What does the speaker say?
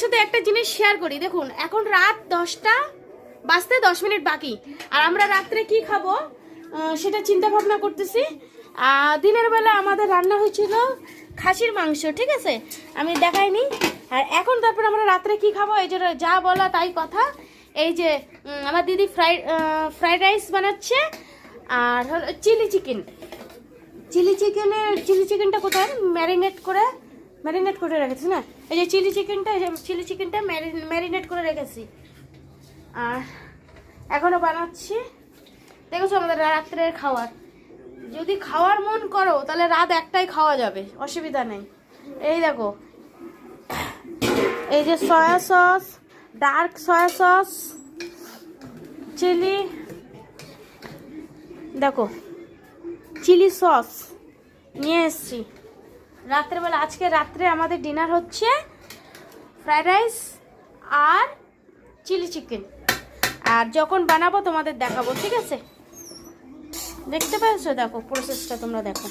সাথে একটা জিনিস শেয়ার করি। দেখুন এখন রাত 10টা বাজতে 10 মিনিট বাকি, আর আমরা রাত্রে কি খাবো সেটা চিন্তা ভাবনা করতেছি। দিনের বেলা আমাদের রান্না হয়েছিল খাসির মাংস, ঠিক আছে, আমি দেখাইনি। আর এখন তারপর আমরা রাত্রে কি খাবো, এই যে যা বলা তাই কথা। এই যে আমার দিদি ফ্রাইড রাইস বানাচ্ছে, আর হলো চিলি চিকেন। চিলি চিকেনটা কোথায় ম্যারিনেট করে রেখেছি না, এই যে চিলি চিকেনটা ম্যারিনেট করে রেখেছি, আর এখনো বানাচ্ছি। দেখেছো আমাদের রাত্রের খাওয়ার, যদি খাওয়ার মন করো তাহলে রাত একটাই খাওয়া যাবে, অসুবিধা নেই। এই দেখো, এই যে soya sauce, dark soya sauce, chili, দেখো চিলি সস নিয়ে এসছি রাত্রেবেলা। আজকে রাত্রে আমাদের ডিনার হচ্ছে ফ্রাইড রাইস আর চিলি চিকেন, আর যখন বানাবো তোমাদের দেখাবো, ঠিক আছে? দেখতে পেয়েছো? দেখো প্রসেসটা তোমরা দেখো।